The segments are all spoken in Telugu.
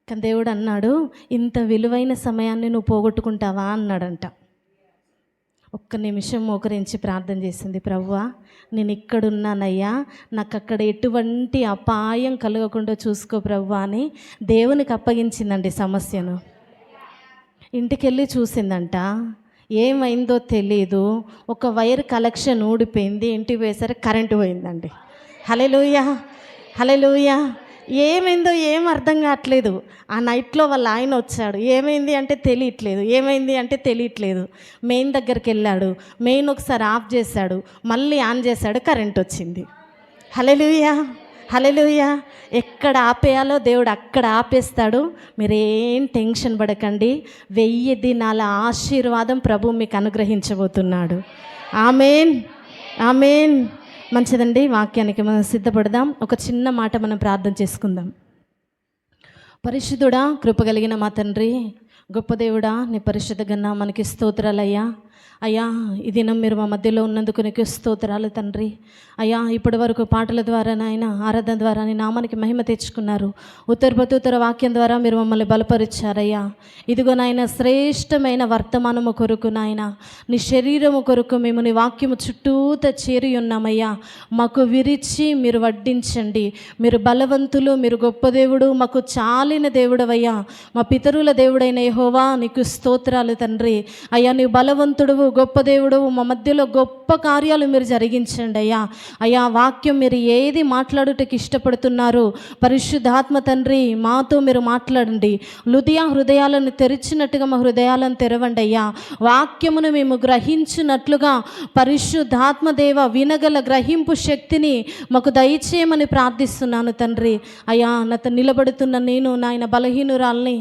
కానీ దేవుడు అన్నాడు, ఇంత విలువైన సమయాన్ని నువ్వు పోగొట్టుకుంటావా అన్నాడంట. ఒక్క నిమిషం మోకరించి ప్రార్థన చేసింది. ప్రభువా, నేను ఇక్కడున్నానయ్యా, నాకు అక్కడ ఎటువంటి అపాయం కలగకుండా చూసుకో ప్రభువా అని దేవునికి అప్పగించిందండి సమస్యను. ఇంటికెళ్ళి చూసిందంట, ఏమైందో తెలీదు, ఒక వైర్ కలెక్షన్ ఊడిపోయింది. ఇంటికి పోయేసరికి కరెంటు పోయిందండి. హల్లెలూయా, హల్లెలూయా. ఏమైందో ఏం అర్థం కావట్లేదు. ఆ నైట్లో వాళ్ళ ఆయన వచ్చాడు. ఏమైంది అంటే తెలియట్లేదు, ఏమైంది అంటే తెలియట్లేదు. మెయిన్ దగ్గరికి వెళ్ళాడు, మెయిన్ ఒకసారి ఆఫ్ చేశాడు, మళ్ళీ ఆన్ చేశాడు, కరెంట్ వచ్చింది. హల్లెలూయా, హల్లెలూయా. ఎక్కడ ఆపేయాలో దేవుడు అక్కడ ఆపేస్తాడు. మీరేం టెన్షన్ పడకండి. 1000 దినాల ఆశీర్వాదం ప్రభు మీకు అనుగ్రహించబోతున్నాడు. ఆమేన్, ఆమేన్. మంచిదండి, వాక్యానికి మనం సిద్ధపడదాం. ఒక చిన్న మాట మనం ప్రార్థన చేసుకుందాం. పరిశుద్ధుడా, కృపగలిగిన మా తండ్రి, గొప్ప దేవుడా, నీ పరిశుద్ధ నామానికి స్తోత్రాలయ్యా. అయ్యా, ఈ దినం మీరు మా మధ్యలో ఉన్నందుకు నీకు స్తోత్రాలు తండ్రి. అయ్యా, ఇప్పటి వరకు పాటల ద్వారా నాయన, ఆరాధన ద్వారా నీ నామానికి మహిమ తెచ్చుకున్నారు. ఉత్తర వాక్యం ద్వారా మీరు మమ్మల్ని బలపరిచారయ్యా. ఇదిగో నాయన, శ్రేష్టమైన వర్తమానము కొరకు నాయన, నీ శరీరము కొరకు మేము నీ వాక్యము చుట్టూత చేరి ఉన్నామయ్యా. మాకు విరిచి మీరు వడ్డించండి. మీరు బలవంతులు, మీరు గొప్ప దేవుడు, మాకు చాలిన దేవుడవయ్యా. మా పితరుల దేవుడైన యెహోవా నీకు స్తోత్రాలు తండ్రి. అయ్యా, నీ బలవంతుడు, గొప్ప దేవుడు, మా మధ్యలో గొప్ప కార్యాలు మీరు జరిగించండి అయ్యా. అయ్యా, వాక్యం మీరు ఏది మాట్లాడుటకు ఇష్టపడుతున్నారు పరిశుద్ధాత్మ తండ్రి, మాతో మీరు మాట్లాడండి. హృదయాలను తెరిచినట్టుగా మా హృదయాలను తెరవండి అయ్యా. వాక్యమును మేము గ్రహించినట్లుగా పరిశుద్ధాత్మ దేవ వినగల గ్రహింపు శక్తిని మాకు దయచేయమని ప్రార్థిస్తున్నాను తండ్రి. అయ్యా, నాతో నిలబడుతున్న నేను నాయన బలహీనురాల్ని,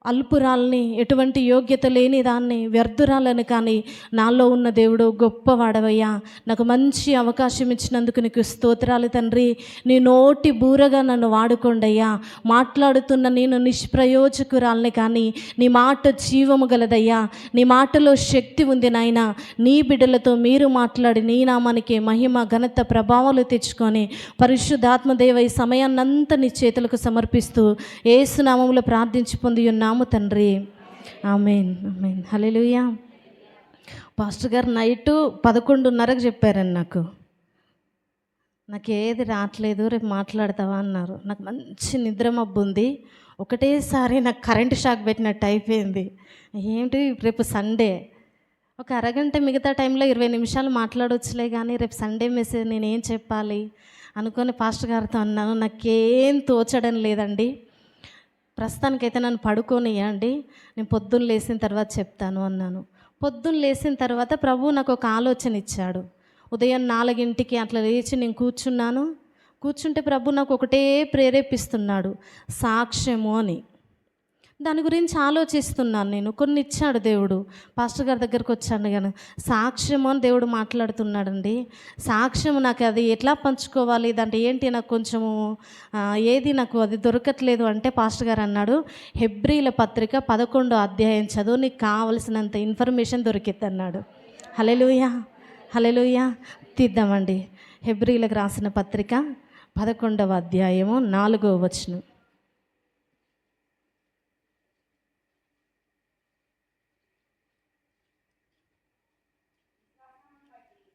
అల్పురాల్ని, ఎటువంటి యోగ్యత లేని దాన్ని, వ్యర్థురాలని, కానీ నాలో ఉన్న దేవుడు గొప్పవాడవయ్యా. నాకు మంచి అవకాశం ఇచ్చినందుకు నీకు స్తోత్రాలు తండ్రి. నీ నోటి బూరగా నన్ను వాడుకోండి అయ్యా. మాట్లాడుతున్న నేను నిష్ప్రయోజకురాల్ని, కానీ నీ మాట జీవము గలదయ్యా. నీ మాటలో శక్తి ఉంది నాయన. నీ బిడ్డలతో మీరు మాట్లాడి నీ నామానికి మహిమ, ఘనత, ప్రభావాలు తెచ్చుకొని పరిశుద్ధాత్మదేవ ఈ సమయాన్నంతా నీ చేతులకు సమర్పిస్తూ యేసు నామములో ప్రార్థించి పొంది ఉన్నాము తండ్రి. ఆమేన్, ఆమేన్. హల్లెలూయా. పాస్టర్ గారు నైటు 11:30కి చెప్పారండి. నాకు ఏది రావట్లేదు, రేపు మాట్లాడతావా అన్నారు. నాకు మంచి నిద్ర మబ్బు ఉంది. ఒకటేసారి నాకు కరెంటు షాక్ పెట్టినట్టు అయిపోయింది. ఏంటి, రేపు సండే, ఒక అరగంట మిగతా టైంలో 20 నిమిషాలు మాట్లాడవచ్చులే, కానీ రేపు సండే మెసేజ్ నేనేం చెప్పాలి అనుకొని పాస్టర్ గారితో అన్నాను. నాకేం తోచడం లేదండి, ప్రస్తుతానికైతే నన్ను పడుకోనియండి, నేను పొద్దున్న లేచిన తర్వాత చెప్తాను అన్నాను. పొద్దున్న లేచిన తర్వాత ప్రభు నాకు ఒక ఆలోచన ఇచ్చాడు. ఉదయం 4ంటికి అట్లా లేచి నేను కూర్చుంటే ప్రభు నాకు ఒకటే ప్రేరేపిస్తున్నాడు, సాక్ష్యము అని. దాని గురించి ఆలోచిస్తున్నాను నేను. కొన్ని ఇచ్చాడు దేవుడు. పాస్టర్ గారి దగ్గరకు వచ్చాను, కానీ సాక్ష్యము అని దేవుడు మాట్లాడుతున్నాడండి. సాక్ష్యము నాకు అది ఎట్లా పంచుకోవాలి, దాంట్లో ఏంటి, నాకు కొంచెము ఏది నాకు అది దొరకట్లేదు అంటే పాస్టర్ గారు అన్నాడు, హెబ్రీల పత్రిక 11వ అధ్యాయం చదువు, నీకు కావలసినంత ఇన్ఫర్మేషన్ దొరికిద్ది అన్నాడు. హల్లెలూయా, హల్లెలూయా. తీద్దామండి. హెబ్రీలకు రాసిన పత్రిక 11వ అధ్యాయము 4వ వచనం.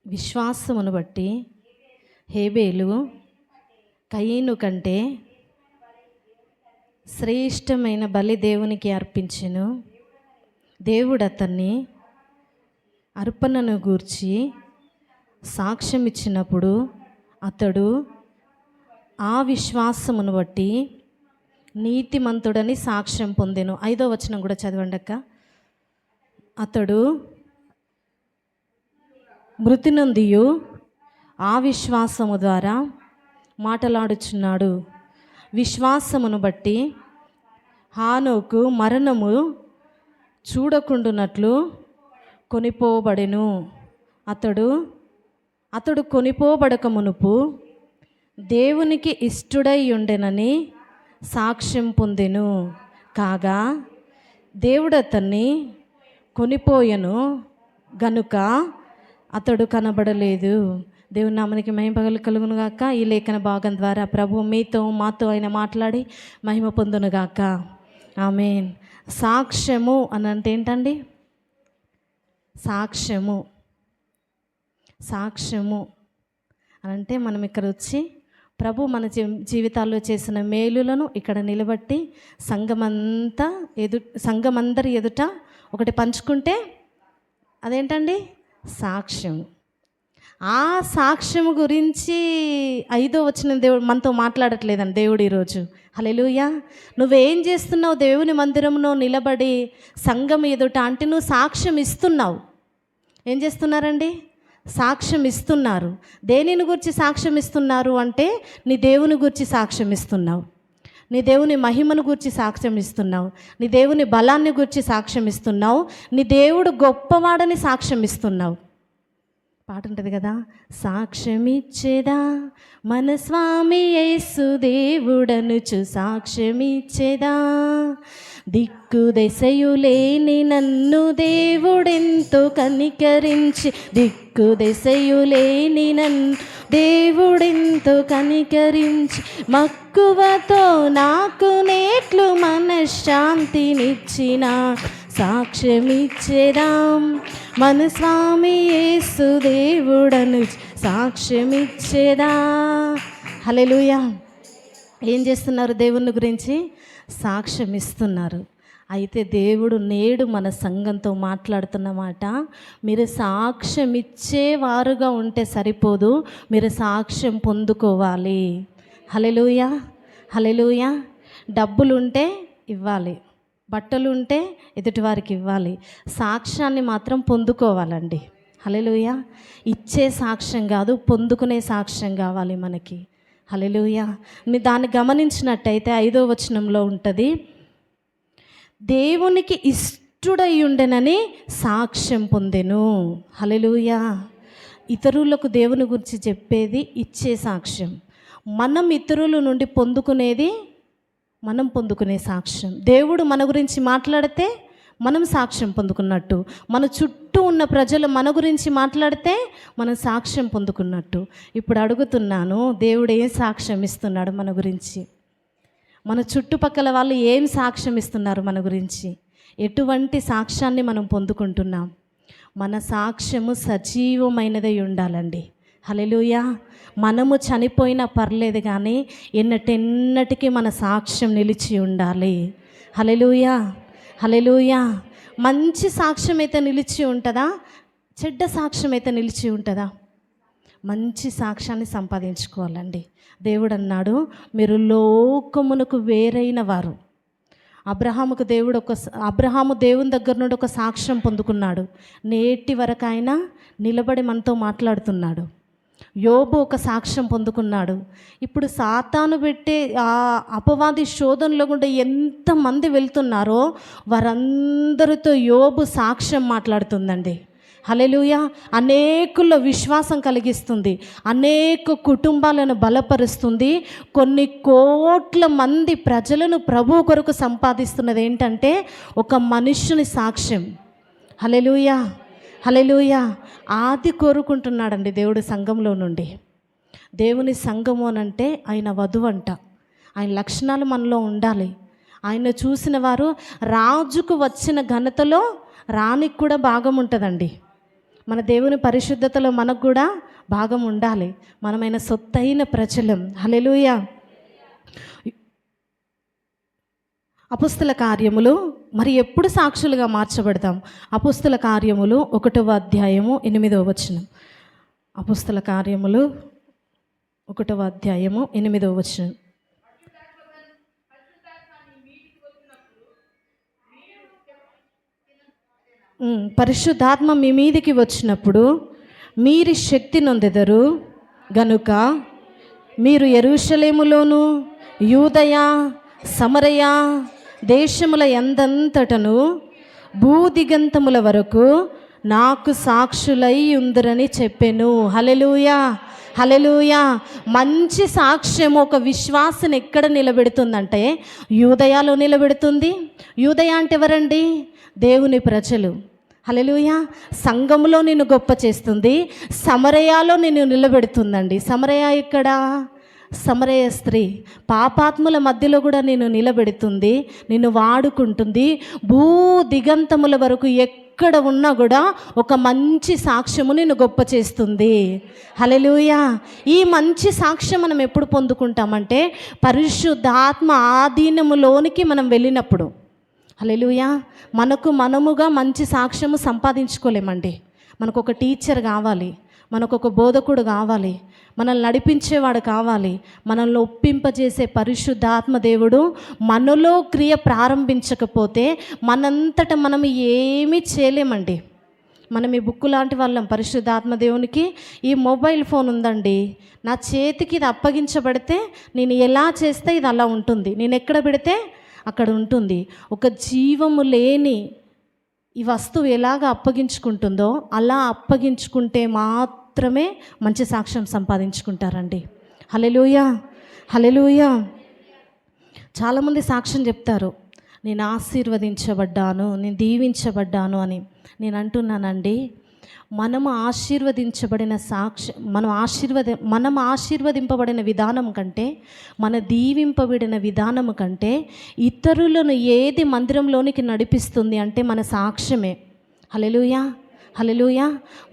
విశ్వాసమును బట్టి హేబేలు కయీను కంటే శ్రేష్టమైన బలి దేవునికి అర్పించెను. దేవుడు అతన్ని అర్పణను గూర్చి సాక్ష్యం ఇచ్చినప్పుడు అతడు ఆ విశ్వాసమును బట్టి నీతిమంతుడని సాక్ష్యం పొందెను. 5వ వచనం కూడా చదవండి అక్క. అతడు మృతి నొందియు ఆ విశ్వాసము ద్వారా మాటలాడుచున్నాడు. విశ్వాసమును బట్టి హానోకు మరణము చూడకుండునట్లు కొనిపోబడెను. అతడు కొనిపోబడక మునుపు దేవునికి ఇష్టుడై ఉండెనని సాక్ష్యం పొందెను. కాగా దేవుడు అతన్ని కొనిపోయెను గనుక అతడు కనబడలేదు. దేవుని నామానికి మహిమ కలుగును గాక. ఈ లేఖన భాగం ద్వారా ప్రభు మీతో మాతో ఆయన మాట్లాడి మహిమ పొందును గాక. ఆమేన్. సాక్ష్యము అని అంటే ఏంటండి? సాక్ష్యము అని అంటే మనం ఇక్కడ వచ్చి ప్రభు మన జీవితాల్లో చేసిన మేలులను ఇక్కడ నిలబట్టి సంఘమందరి ఎదుట ఒకటి పంచుకుంటే అదేంటండి? సాక్ష్యము. ఆ సాక్ష్యము గురించి 5వ వచనం దేవుడు మనతో మాట్లాడట్లేదండి. దేవుడు ఈరోజు హల్లెలూయా, నువ్వేం చేస్తున్నావు? దేవుని మందిరంలో నిలబడి సంఘం ఎదుట అంటే నువ్వు సాక్ష్యం ఇస్తున్నావు. ఏం చేస్తున్నారండి? సాక్ష్యం ఇస్తున్నారు. దేనిని గురించి సాక్ష్యం ఇస్తున్నారు అంటే నీ దేవుని గురించి సాక్ష్యం ఇస్తున్నావు, నీ దేవుని మహిమను గురించి సాక్ష్యం ఇస్తున్నావు, నీ దేవుని బలాన్ని గురించి సాక్ష్యం ఇస్తున్నావు, నీ దేవుడు గొప్పవాడని సాక్ష్యం ఇస్తున్నావు. పాట ఉంటుంది కదా, సాక్ష్యమిచ్చేదా మన స్వామి యేసు దేవుడనుచు సాక్ష్యమిచ్చేదా, దిక్కు దశయు లేని నన్ను దేవుడెంతో కనికరించి, దిక్కు దశయు లేని నన్ను దేవుడెంతో కనికరించి, మక్కువతో నాకు నేట్లు మనశ్శాంతినిచ్చిన సాక్ష్యమిచ్చేదాం మన స్వామి యేసు దేవుడను సాక్ష్యమిచ్చేదా. హల్లెలూయా. ఏం చేస్తున్నారు? దేవుని గురించి సాక్ష్యం ఇస్తున్నారు. అయితే దేవుడు నేడు మన సంఘంతో మాట్లాడుతున్న మాట, మీరు సాక్ష్యం ఇచ్చేవారుగా ఉంటే సరిపోదు, మీరు సాక్ష్యం పొందుకోవాలి. హల్లెలూయా, హల్లెలూయా. డబ్బులుంటే ఇవ్వాలి, బట్టలు ఉంటే ఎదుటివారికి ఇవ్వాలి, సాక్ష్యాన్ని మాత్రం పొందుకోవాలండి. హల్లెలూయా. ఇచ్చే సాక్ష్యం కాదు, పొందుకునే సాక్ష్యం కావాలి మనకి. హల్లెలూయా. మీరు దాన్ని గమనించినట్టయితే 5వ వచనంలో ఉంటుంది, దేవునికి ఇష్టుడై ఉండెనని సాక్ష్యం పొందెను. హల్లెలూయా. ఇతరులకు దేవుని గురించి చెప్పేది ఇచ్చే సాక్ష్యం. మనం ఇతరుల నుండి పొందుకునేది మనం పొందుకునే సాక్ష్యం. దేవుడు మన గురించి మాట్లాడితే మనం సాక్ష్యం పొందుకున్నట్టు, మన చుట్టూ ఉన్న ప్రజలు మన గురించి మాట్లాడితే మనం సాక్ష్యం పొందుకున్నట్టు. ఇప్పుడు అడుగుతున్నాను, దేవుడు ఏం సాక్ష్యం ఇస్తున్నాడు మన గురించి? మన చుట్టుపక్కల వాళ్ళు ఏం సాక్ష్యం ఇస్తున్నారు మన గురించి? ఎటువంటి సాక్ష్యాన్ని మనం పొందుకుంటున్నాం? మన సాక్ష్యము సజీవమైనదై ఉండాలండి. హల్లెలూయా. మనము చనిపోయినా పర్లేదు కానీ ఎన్నటికి మన సాక్ష్యం నిలిచి ఉండాలి. హల్లెలూయా, హల్లెలూయా. మంచి సాక్ష్యం అయితే నిలిచి ఉంటుందా? చెడ్డ సాక్ష్యం అయితే నిలిచి ఉంటుందా? మంచి సాక్ష్యాన్ని సంపాదించుకోవాలండి. దేవుడు అన్నాడు, మీరు లోకమునకు వేరైన వారు. అబ్రహాము దేవుని దగ్గర నుండి ఒక సాక్ష్యం పొందుకున్నాడు. నేటి వరకు ఆయన నిలబడి మనతో మాట్లాడుతున్నాడు. యోబు ఒక సాక్ష్యం పొందుకున్నాడు. ఇప్పుడు సాతాను పెట్టే ఆ అపవాది శోధనలో కూడా ఎంతమంది వెళ్తున్నారో వారందరితో యోబు సాక్ష్యం మాట్లాడుతుందండి. హల్లెలూయా. అనేకుల్లో విశ్వాసం కలిగిస్తుంది, అనేక కుటుంబాలను బలపరుస్తుంది, కొన్ని కోట్ల మంది ప్రజలను ప్రభు కొరకు సంపాదిస్తున్నది ఏంటంటే ఒక మనుష్యుని సాక్ష్యం. హల్లెలూయా, హల్లెలూయా. ఆది కోరుకుంటున్నాడండి దేవుడు సంఘంలో నుండి. దేవుని సంఘము అనంటే ఆయన వధువు అంట. ఆయన లక్షణాలు మనలో ఉండాలి. ఆయన చూసిన వారు రాజుకు వచ్చిన ఘనతలో రాణికి కూడా భాగం ఉంటుందండి. మన దేవుని పరిశుద్ధతలో మనకు కూడా భాగం ఉండాలి. మనమైన సొత్తైన ప్రజలం. హల్లెలూయా. అపుస్తల కార్యములు మరి ఎప్పుడు సాక్షులుగా మార్చబడతాం? అపుస్తల కార్యములు 1వ అధ్యాయము 8వ వచనం. అపుస్తల కార్యములు 1వ అధ్యాయము 8వ వచనం. పరిశుద్ధాత్మ మీ మీదికి వచ్చినప్పుడు మీరు శక్తి నొందెదరు గనుక మీరు యెరూషలేములోను యూదయ సమరయ దేశముల యందంతటను భూదిగంతముల వరకు నాకు సాక్షులై ఉందరని చెప్పెను. హల్లెలూయా, హల్లెలూయా. మంచి సాక్ష్యం ఒక విశ్వాసను ఎక్కడ నిలబెడుతుందంటే యూదయలో నిలబెడుతుంది. యూదయ అంటే ఎవరండి? దేవుని ప్రజలు. హల్లెలూయా. సంఘంలో నిన్ను గొప్ప చేస్తుంది, సమరయాలో నిన్ను నిలబెడుతుందండి. సమరయ ఇక్కడ సమరయ స్త్రీ పాపాత్ముల మధ్యలో కూడా నిన్ను నిలబెడుతుంది, నిన్ను వాడుకుంటుంది. భూ దిగంతముల వరకు ఎక్కడ ఉన్నా కూడా ఒక మంచి సాక్ష్యము నిన్ను గొప్ప చేస్తుంది. హల్లెలూయా. ఈ మంచి సాక్ష్యం మనం ఎప్పుడు పొందుకుంటామంటే పరిశుద్ధాత్మ ఆధీనములోనికి మనం వెళ్ళినప్పుడు. హల్లెలూయా. మనముగా మంచి సాక్ష్యము సంపాదించుకోలేమండి. మనకు ఒక టీచర్ కావాలి, మనకు ఒక బోధకుడు కావాలి, మనల్ని నడిపించేవాడు కావాలి. మనల్ని ఒప్పింపజేసే పరిశుద్ధాత్మ దేవుడు మనలో క్రియ ప్రారంభించకపోతే మనంతట మనం ఏమీ చేయలేమండి. మనం ఈ బుక్కు లాంటి వాళ్ళం. పరిశుద్ధాత్మ దేవునికి ఈ మొబైల్ ఫోన్ ఉందండి, నా చేతికి ఇది అప్పగించబడితే నేను ఎలా చేస్తే ఇది అలా ఉంటుంది, నేను ఎక్కడ పెడితే అక్కడ ఉంటుంది. ఒక జీవము లేని ఈ వస్తువు ఎలాగ అప్పగించుకుంటుందో అలా అప్పగించుకుంటే మాత్రమే మంచి సాక్ష్యం సంపాదించుకుంటారండి. హల్లెలూయా. హల్లెలూయా. చాలామంది సాక్ష్యం చెప్తారు, నేను ఆశీర్వదించబడ్డాను, నేను దీవించబడ్డాను అని. నేను అంటున్నానండి, మనము ఆశీర్వదించబడిన మనం ఆశీర్వదింపబడిన విధానం కంటే, మన దీవింపబడిన విధానం కంటే ఇతరులను ఏది మందిరంలోనికి నడిపిస్తుంది అంటే మన సాక్ష్యమే. హల్లెలూయా. హల్లెలూయా.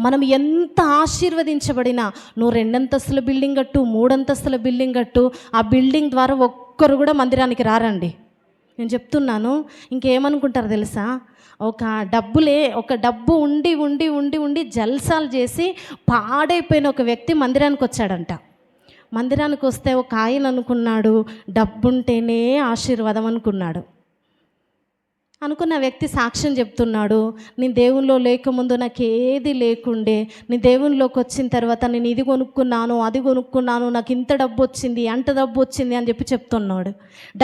మనం ఎంత ఆశీర్వదించబడినా, నువ్వు 2 అంతస్తుల బిల్డింగ్ కట్టు, 3 అంతస్తుల బిల్డింగ్ కట్టు, ఆ బిల్డింగ్ ద్వారా ఒక్కరు కూడా మందిరానికి రారండి. నేను చెప్తున్నాను. ఇంకేమనుకుంటారు తెలుసా, ఒక డబ్బు ఉండి జల్సాలు చేసి పాడైపోయిన ఒక వ్యక్తి మందిరానికి వచ్చాడంట. మందిరానికి వస్తే ఒక ఆయన అనుకున్నాడు, డబ్బుంటేనే ఆశీర్వాదం అనుకున్న వ్యక్తి సాక్ష్యం చెప్తున్నాడు, నేను దేవునిలో లేకముందు నాకు ఏది లేకుండే, నేను దేవునిలోకి వచ్చిన తర్వాత నేను ఇది కొనుక్కున్నాను, అది కొనుక్కున్నాను, నాకు ఇంత డబ్బు వచ్చింది, అంత డబ్బు వచ్చింది అని చెప్తున్నాడు.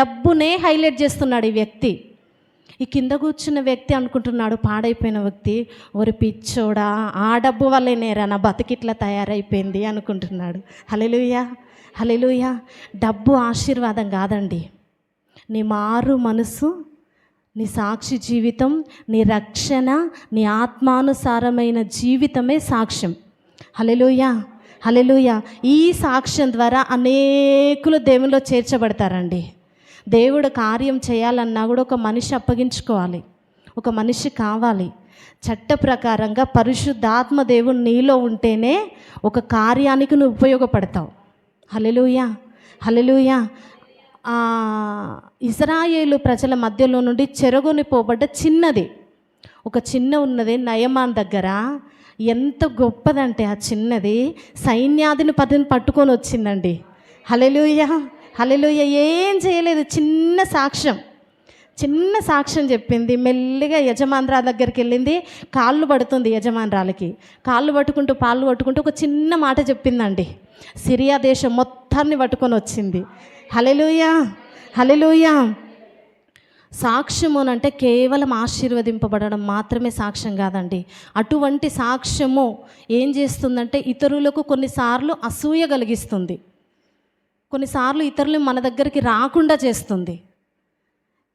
డబ్బునే హైలైట్ చేస్తున్నాడు ఈ వ్యక్తి. ఈ కింద కూర్చున్న వ్యక్తి అనుకుంటున్నాడు, పాడైపోయిన వ్యక్తి, ఒరి పిచ్చోడా, ఆ డబ్బు వల్లేనేరా నా బతికిట్లా తయారైపోయింది అనుకుంటున్నాడు. హల్లెలూయా. హల్లెలూయా. డబ్బు ఆశీర్వాదం కాదండి. నీ మారు మనసు, నీ సాక్షి జీవితం, నీ రక్షణ, నీ ఆత్మానుసారమైన జీవితమే సాక్ష్యం. హల్లెలూయా. హల్లెలూయా. ఈ సాక్ష్యం ద్వారా అనేకులు దేవునిలో చేర్చబడతారండి. దేవుడు కార్యం చేయాలన్నా కూడా ఒక మనిషి అప్పగించుకోవాలి, ఒక మనిషి కావాలి. చట్ట ప్రకారంగా పరిశుద్ధాత్మ దేవుడు నీలో ఉంటేనే ఒక కార్యానికి నువ్వు ఉపయోగపడతావు. హల్లెలూయా. హల్లెలూయా. ఇశ్రాయేలు ప్రజల మధ్యలో నుండి చెరగొని పోబడ్డ ఒక చిన్న ఉన్నది నయమాన్ దగ్గర. ఎంత గొప్పదంటే ఆ చిన్నది సైన్యాధిని పట్టుకొని వచ్చిందండి. హల్లెలూయా. హల్లెలూయా. ఏం చేయలేదు, చిన్న సాక్ష్యం చెప్పింది. మెల్లిగా యజమానురా దగ్గరికి వెళ్ళింది, కాళ్ళు పడుతుంది యజమానురాలకి. కాళ్ళు పట్టుకుంటూ ఒక చిన్న మాట చెప్పిందండి. సిరియా దేశం మొత్తాన్ని పట్టుకొని వచ్చింది. హల్లెలూయా. హల్లెలూయా. సాక్ష్యము అంటే కేవలం ఆశీర్వదింపబడడం మాత్రమే సాక్ష్యం కాదండి. అటువంటి సాక్ష్యము ఏం చేస్తుందంటే ఇతరులకు కొన్నిసార్లు అసూయ కలిగిస్తుంది, కొన్నిసార్లు ఇతరులు మన దగ్గరికి రాకుండా చేస్తుంది.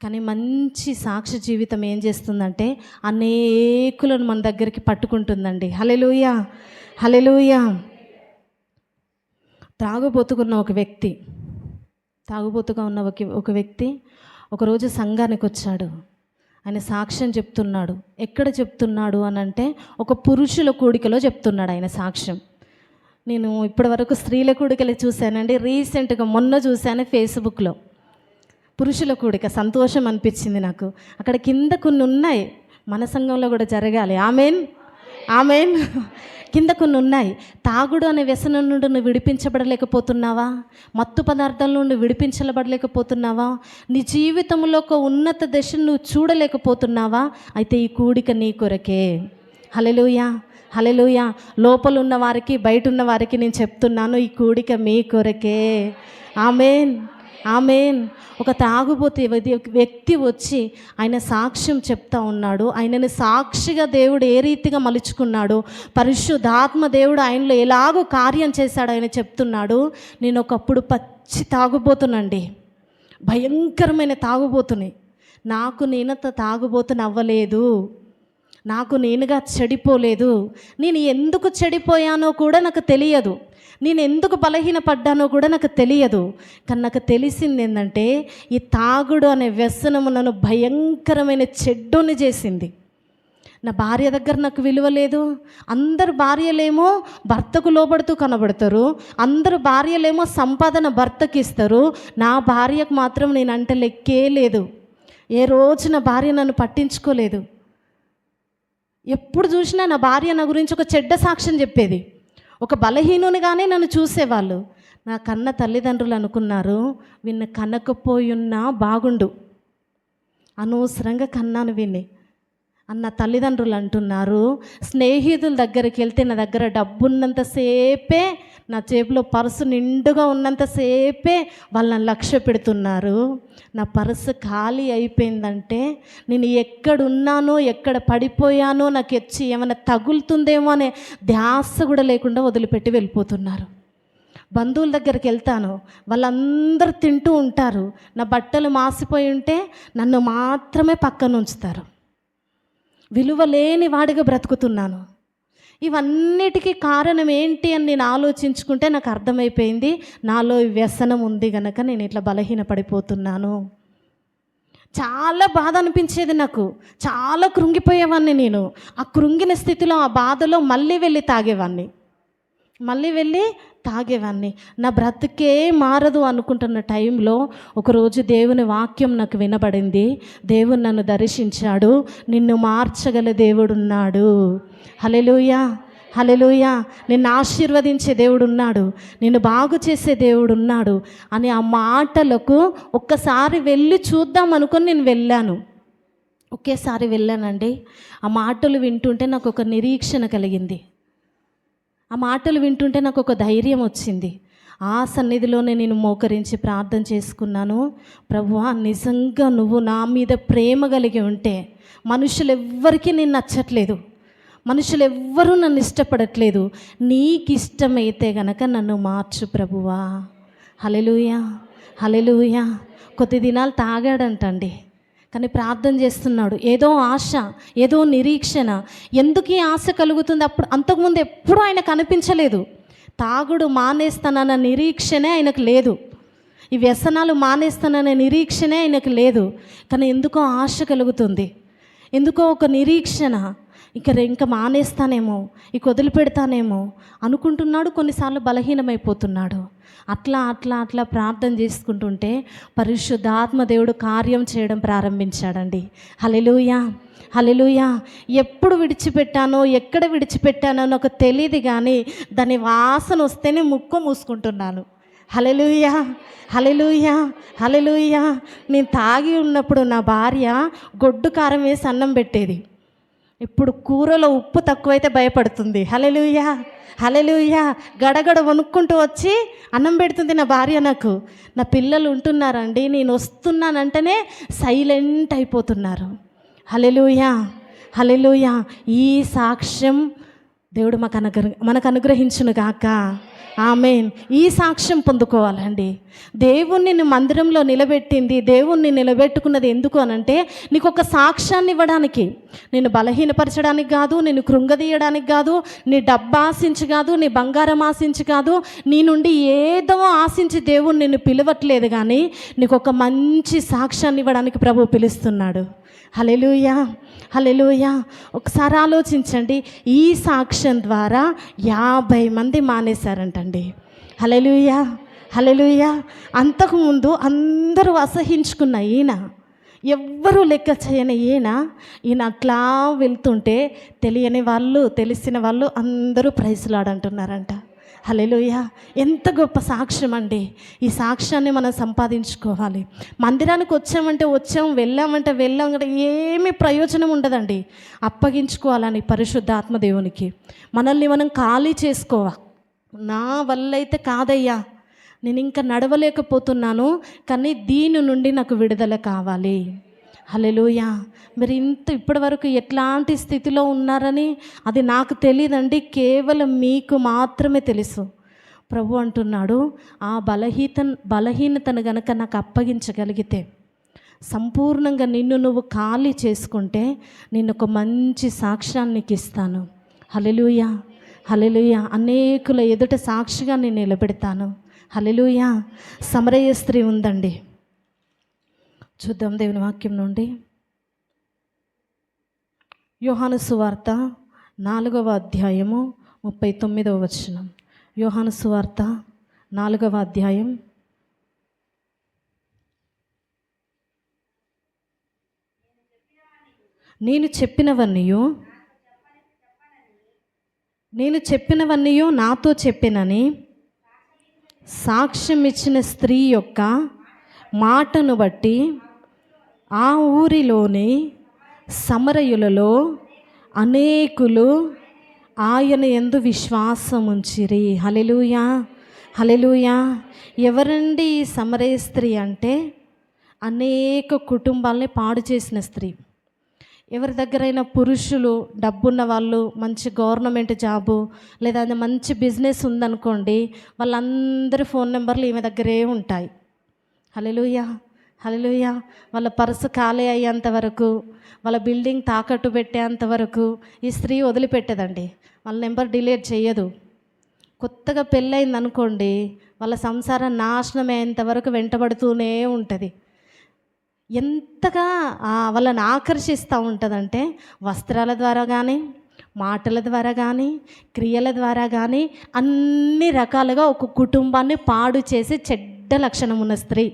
కానీ మంచి సాక్షి జీవితం ఏం చేస్తుందంటే అనేకులను మన దగ్గరికి పట్టుకుంటుందండి. హల్లెలూయా. హల్లెలూయా. తాగుబోతుగా ఉన్న ఒక వ్యక్తి ఒకరోజు సంఘానికి వచ్చాడు. ఆయన సాక్ష్యం చెప్తున్నాడు. ఎక్కడ చెప్తున్నాడు అని అంటే ఒక పురుషుల కూడికలో చెప్తున్నాడు ఆయన సాక్ష్యం. నేను ఇప్పటివరకు స్త్రీల కూడికలు చూశానండి, రీసెంట్గా మొన్న చూశాను ఫేస్బుక్లో పురుషుల కూడిక. సంతోషం అనిపించింది నాకు. అక్కడ కింద కొన్ని ఉన్నాయి, మన సంఘంలో కూడా జరగాలి. Amen, amen. కింద కొన్ని ఉన్నాయి. తాగుడు అనే వ్యసనం నుండి నువ్వు విడిపించబడలేకపోతున్నావా? మత్తు పదార్థాల నుండి విడిపించబడలేకపోతున్నావా? నీ జీవితంలో ఒక ఉన్నత దశను నువ్వు చూడలేకపోతున్నావా? అయితే ఈ కూడిక నీ కొరకే. హల్లెలూయా. హల్లెలూయా. లోపల ఉన్న వారికి, బయట ఉన్న వారికి నేను చెప్తున్నాను, ఈ కూడిక మీ కొరకే. Amen, amen. ఒక తాగుబోతే వ్యక్తి వచ్చి ఆయన సాక్ష్యం చెప్తా ఉన్నాడు. ఆయనని సాక్షిగా దేవుడు ఏ రీతిగా మలుచుకున్నాడు, పరిశుద్ధాత్మ దేవుడు ఆయనలో ఎలాగో కార్యం చేశాడు ఆయన చెప్తున్నాడు. నేను ఒకప్పుడు పచ్చి తాగుబోతునండి, భయంకరమైన తాగుబోతుని. నాకు నేనంత తాగుబోతుని అవ్వలేదు. నాకు నేనుగా చెడిపోలేదు. నేను ఎందుకు చెడిపోయానో కూడా నాకు తెలియదు. నేను ఎందుకు బలహీనపడ్డానో కూడా నాకు తెలియదు. కానీ నాకు తెలిసింది ఏంటంటే, ఈ తాగుడు అనే వ్యసనము నన్ను భయంకరమైన చెడ్డోని చేసింది. నా భార్య దగ్గర నాకు విలువ లేదు. అందరు భార్యలేమో భర్తకు లోబడుతూ కనబడతారు, అందరు భార్యలేమో సంపాదన భర్తకి ఇస్తారు. నా భార్యకు మాత్రం నేనంటే లెక్కే లేదు. ఏ రోజు నా భార్య నన్ను పట్టించుకోలేదు. ఎప్పుడు చూసినా నా భార్య నా గురించి ఒక చెడ్డ సాక్ష్యం చెప్పేది. ఒక బలహీనునిగానే నన్ను చూసేవాళ్ళు. నా కన్న తల్లిదండ్రులు అనుకున్నారు, వీన్ని కనకపోయున్నా బాగుండు, అనవసరంగా కన్నాను వీన్ని అన్న తల్లిదండ్రులు అంటున్నారు. స్నేహితుల దగ్గరికి వెళ్తే నా దగ్గర డబ్బున్నంతసేపే, నా జేబులో పర్సు నిండుగా ఉన్నంతసేపే వాళ్ళు నన్ను లక్ష్య పెడుతున్నారు. నా పర్సు ఖాళీ అయిపోయిందంటే, నేను ఎక్కడున్నానో ఎక్కడ పడిపోయానో నాకు వచ్చి ఏమైనా తగులుతుందేమో అనే ధ్యాస కూడా లేకుండా వదిలిపెట్టి వెళ్ళిపోతున్నారు. బంధువుల దగ్గరికి వెళ్తాను, వాళ్ళందరూ తింటూ ఉంటారు. నా బట్టలు మాసిపోయి ఉంటే నన్ను మాత్రమే పక్కన ఉంచుతారు. విలువ లేని వాడిగా బ్రతుకుతున్నాను. ఇవన్నిటికీ కారణం ఏంటి అని నేను ఆలోచించుకుంటే నాకు అర్థమైపోయింది, నాలో వ్యసనం ఉంది కనుక నేను ఇట్లా బలహీనపడిపోతున్నాను. చాలా బాధ అనిపించేది నాకు, చాలా కృంగిపోయేవాడిని నేను. ఆ కృంగిన స్థితిలో, ఆ బాధలో మళ్ళీ వెళ్ళి తాగేవాడిని. నా బ్రతుకే మారదు అనుకుంటున్న టైంలో ఒకరోజు దేవుని వాక్యం నాకు వినబడింది. దేవుడు నన్ను దర్శించాడు. నిన్ను మార్చగల దేవుడున్నాడు. హల్లెలూయా, హల్లెలూయా. నిన్ను ఆశీర్వదించే దేవుడు ఉన్నాడు, నిన్ను బాగు చేసే దేవుడు ఉన్నాడు అని ఆ మాటలకు ఒక్కసారి వెళ్ళి చూద్దాం అనుకొని నేను వెళ్ళాను. ఒకేసారి వెళ్ళానండి. ఆ మాటలు వింటుంటే నాకు ఒక నిరీక్షణ కలిగింది. ఆ మాటలు వింటుంటే నాకు ఒక ధైర్యం వచ్చింది. ఆ సన్నిధిలోనే నేను మోకరించి ప్రార్థన చేసుకున్నాను. ప్రభువా, నిజంగా నువ్వు నా మీద ప్రేమ కలిగి ఉంటే, మనుషులు ఎవ్వరికీ నేను నచ్చట్లేదు, మనుషులు ఎవ్వరూ నన్ను ఇష్టపడట్లేదు, నీకు ఇష్టమైతే గనక నన్ను మార్చు ప్రభువా. హల్లెలూయా, హల్లెలూయా. కొద్ది దినాలు తాగాడంటండి, కానీ ప్రార్థన చేస్తున్నాడు. ఏదో ఆశ, ఏదో నిరీక్షణ. ఎందుకు ఈ ఆశ కలుగుతుంది? అంతకుముందు ఎప్పుడూ ఆయన కనిపించలేదు. తాగుడు మానేస్తానన్న నిరీక్షణే ఆయనకు లేదు, ఈ వ్యసనాలు మానేస్తానన్న నిరీక్షణే ఆయనకు లేదు. కానీ ఎందుకో ఆశ కలుగుతుంది, ఎందుకో ఒక నిరీక్షణ. ఇంకా మానేస్తానేమో, ఇక వదిలిపెడతానేమో అనుకుంటున్నాడు. కొన్నిసార్లు బలహీనమైపోతున్నాడు. అట్లా ప్రార్థన చేసుకుంటుంటే పరిశుద్ధాత్మ దేవుడు కార్యం చేయడం ప్రారంభించాడండి. హల్లెలూయా, హల్లెలూయా. ఎప్పుడు విడిచిపెట్టానో, ఎక్కడ విడిచిపెట్టానో నాకు తెలియదు, కానీ దాని వాసన వస్తేనే ముక్కు మూసుకుంటున్నాను. హల్లెలూయా, హల్లెలూయా, హల్లెలూయా. నేను తాగి ఉన్నప్పుడు నా భార్య గొడ్డు కారం వేసి అన్నం పెట్టేది. ఇప్పుడు కూరలో ఉప్పు తక్కువైతే భయపడుతుంది. హల్లెలూయా, హల్లెలూయా. గడగడ వణుక్కుంటూ వచ్చి అన్నం పెడుతుంది నా భార్య నాకు. నా పిల్లలు ఉంటున్నారండి, నేను వస్తున్నానంటేనే సైలెంట్ అయిపోతున్నారు. హల్లెలూయా, హల్లెలూయా. ఈ సాక్ష్యం దేవుడు మనకు అనుగ్రహించును గాక. ఆమేన్. ఈ సాక్ష్యం పొందుకోవాలండి. దేవుణ్ణి నిన్ను మందిరంలో నిలబెట్టింది, దేవుణ్ణి నిలబెట్టుకున్నది ఎందుకు అనంటే, నీకు ఒక సాక్ష్యాన్ని ఇవ్వడానికి, నిన్ను బలహీనపరచడానికి కాదు, నిన్ను కృంగదీయడానికి కాదు, నీ డబ్బు ఆశించి కాదు, నీ బంగారం ఆశించి కాదు, నీ నుండి ఏదో ఆశించి దేవుడు నిన్ను పిలవట్లేదు, కానీ నీకు ఒక మంచి సాక్ష్యాన్ని ఇవ్వడానికి ప్రభువు పిలుస్తున్నాడు. హల్లెలూయా, హల్లెలూయా. ఒకసారి ఆలోచించండి, ఈ సాక్ష్యం ద్వారా 50 మంది మానేశారంటండి. హల్లెలూయా, హల్లెలూయా. అంతకుముందు అందరూ అసహించుకున్న ఈయన, ఎవ్వరూ లెక్క చేయని ఈయన అట్లా వెళ్తుంటే తెలియని వాళ్ళు, తెలిసిన వాళ్ళు అందరూ ప్రైజ్లాడంటున్నారంట. హల్లెలూయా. ఎంత గొప్ప సాక్ష్యం అండి. ఈ సాక్ష్యాన్ని మనం సంపాదించుకోవాలి. మందిరానికి వచ్చాం, వెళ్ళాం అంటే ఏమీ ప్రయోజనం ఉండదండి. అప్పగించుకోవాలని పరిశుద్ధాత్మ దేవునికి మనల్ని మనం ఖాళీ చేసుకోవాలి. నా వల్ల అయితే కాదయ్యా, నేను ఇంకా నడవలేకపోతున్నాను, కానీ దీని నుండి నాకు విడుదల కావాలి. హల్లెలూయా. మీరు ఇప్పటివరకు ఎట్లాంటి స్థితిలో ఉన్నారని అది నాకు తెలియదండి, కేవలం మీకు మాత్రమే తెలుసు. ప్రభు అంటున్నాడు, ఆ బలహీనతను గనక నాకు అప్పగించగలిగితే, సంపూర్ణంగా నిన్ను నువ్వు ఖాళీ చేసుకుంటే నేను ఒక మంచి సాక్ష్యాన్ని నీకు ఇస్తాను. హల్లెలూయా, హల్లెలూయా. అనేకుల ఎదుట సాక్షిగా నేను నిలబెడతాను. హల్లెలూయా. సమరయ స్త్రీ ఉందండి. చూద్దాం దేవుని వాక్యం నుండి. యోహాను సువార్త 4వ అధ్యాయము 39వ వచనం. యోహాను సువార్త 4వ అధ్యాయం 'నేను చెప్పినవన్నీ నాతో చెప్పినని సాక్ష్యం ఇచ్చిన స్త్రీ యొక్క మాటను బట్టి ఆ ఊరిలోని సమరయులలో అనేకులు ఆయన యందు విశ్వాసం ఉంచిరి. హల్లెలూయా, హల్లెలూయా. ఎవరండి ఈ సమరయ స్త్రీ అంటే? అనేక కుటుంబాలని పాడు చేసిన స్త్రీ. ఎవరి దగ్గరైనా పురుషులు, డబ్బున్న వాళ్ళు, మంచి గవర్నమెంట్ జాబు లేదా మంచి బిజినెస్ ఉందనుకోండి, వాళ్ళందరి ఫోన్ నెంబర్లు ఈమె దగ్గరే ఉంటాయి. హల్లెలూయా, హల్లెలూయా. వాళ్ళ పర్సు ఖాళీ అయ్యేంత వరకు, వాళ్ళ బిల్డింగ్ తాకట్టు పెట్టేంత వరకు ఈ స్త్రీ వదిలిపెట్టదండి. వాళ్ళ నెంబర్ డిలీట్ చేయదు. కొత్తగా పెళ్ళయింది అనుకోండి, వాళ్ళ సంసారం నాశనం అయ్యేంత వరకు వెంటబడుతూనే ఉంటుంది. ఎంతగా వాళ్ళని ఆకర్షిస్తూ ఉంటుందంటే వస్త్రాల ద్వారా కానీ, మాటల ద్వారా కానీ, క్రియల ద్వారా కానీ అన్ని రకాలుగా ఒక కుటుంబాన్ని పాడు చేసి చెడ్డ లక్షణం ఉన్న స్త్రీ.